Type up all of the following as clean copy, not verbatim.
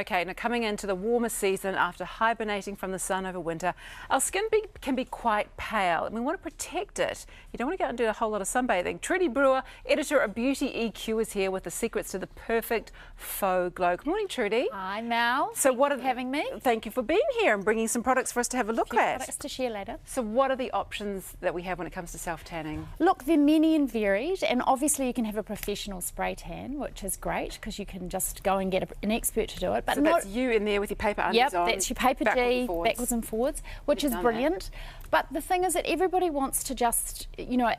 Okay, now coming into the warmer season after hibernating from the sun over winter, our skin can be quite pale and we want to protect it. You don't want to go out and do a whole lot of sunbathing. Trudi Brewer, editor of Beauty EQ, is here with the secrets to the perfect faux glow. Good morning, Trudi. Hi, Mel. So what are having me? Thank you for being here and bringing some products for us to have a look at. Products to share later. So what are the options that we have when it comes to self-tanning? Look, they're many and varied, and obviously you can have a professional spray tan, which is great because you can just go and get an expert to do it. But so that's you in there with your paper undies on. Yep, that's your paper G, backwards and forwards, which is brilliant. But the thing is that everybody wants to just, you know,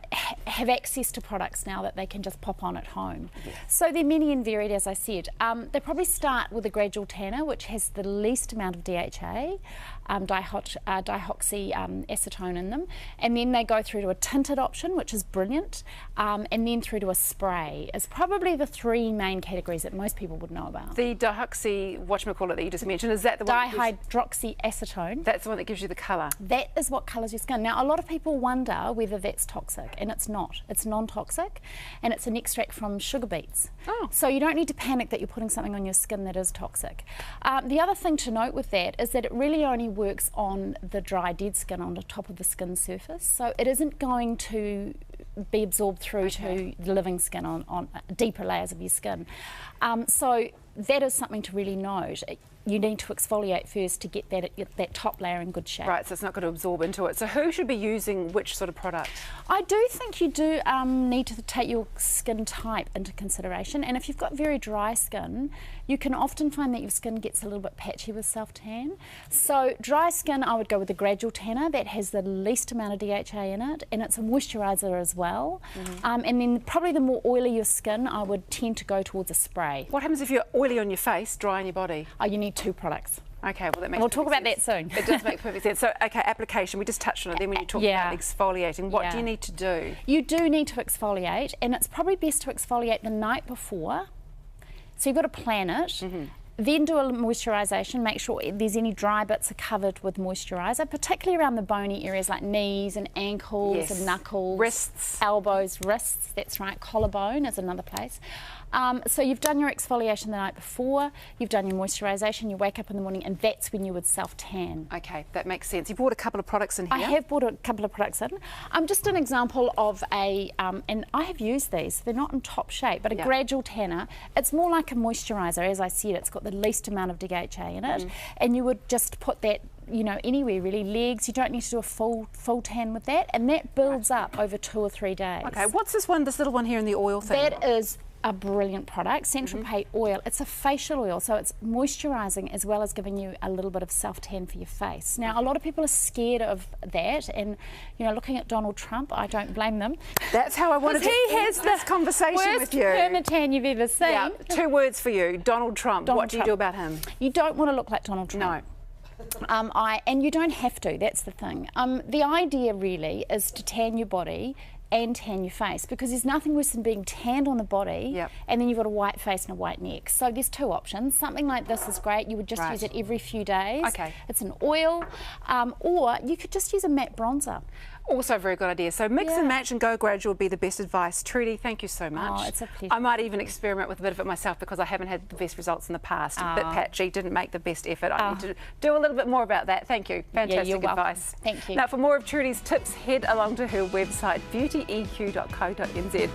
have access to products now that they can just pop on at home. Yes. So they're many and varied, as I said. They probably start with a gradual tanner, which has the least amount of DHA, dihoxyacetone in them, and then they go through to a tinted option, which is brilliant, and then through to a spray. Is probably the three main categories that most people would know about. The whatchamacallit that you just mentioned, is that the one? Dihydroxyacetone. That's the one that gives you the colour. That is what colours your skin. Now, a lot of people wonder whether that's toxic, and it's not. It's non-toxic, and it's an extract from sugar beets. Oh. So you don't need to panic that you're putting something on your skin that is toxic. The other thing to note with that is that it really only works on the dry, dead skin on the top of the skin surface. So it isn't going to be absorbed through to the living skin on deeper layers of your skin. So that is something to really note. You need to exfoliate first to get that top layer in good shape. Right, so it's not going to absorb into it. So who should be using which sort of product? I do think you do need to take your skin type into consideration, and if you've got very dry skin, you can often find that your skin gets a little bit patchy with self-tan. So dry skin, I would go with the gradual tanner that has the least amount of DHA in it, and it's a moisturiser as well. And then probably the more oily your skin, I would tend to go towards a spray. What happens if you're oily on your face, dry on your body? Oh, you need two products. Okay, well that makes We'll talk about that soon. It does make perfect sense. So, okay, application, we just touched on it. Then when you talk about exfoliating, what do you need to do? You do need to exfoliate, and it's probably best to exfoliate the night before. So you've got to plan it. Then do a moisturisation, make sure there's any dry bits are covered with moisturiser, particularly around the bony areas like knees and ankles and knuckles. Wrists. Elbows, wrists, that's right, collarbone is another place. So you've done your exfoliation the night before, you've done your moisturisation, you wake up in the morning, and that's when you would self-tan. Okay, that makes sense. You brought a couple of products in here. I have brought a couple of products in. Just an example of and I have used these, they're not in top shape, but a gradual tanner. It's more like a moisturiser, as I said, it's got the least amount of DHA in it, and you would just put that, you know, anywhere really, legs, you don't need to do a full tan with that, and that builds up over 2 or 3 days. Okay, what's this little one here in the oil thing? That is a brilliant product, Central Pay Oil. It's a facial oil, so it's moisturising as well as giving you a little bit of self-tan for your face. Now, a lot of people are scared of that, and, you know, looking at Donald Trump, I don't blame them. That's how I wanted to end this conversation with you. Worst perma-tan you've ever seen. Yeah, 2 words for you, Donald Trump. What do you do about him? You don't want to look like Donald Trump. No. And you don't have to, that's the thing. The idea really is to tan your body and tan your face, because there's nothing worse than being tanned on the body and then you've got a white face and a white neck. So there's 2 options. Something like this is great. You would just use it every few days. Okay. It's an oil, or you could just use a matte bronzer. Also a very good idea. So mix and match and go gradual would be the best advice. Trudi, thank you so much. Oh, it's a pleasure. I might even experiment with a bit of it myself because I haven't had the best results in the past. A bit patchy, didn't make the best effort. I need to do a little bit more about that. Thank you. Fantastic advice. Thank you. Now, for more of Trudi's tips, head along to her website, beautyeq.co.nz.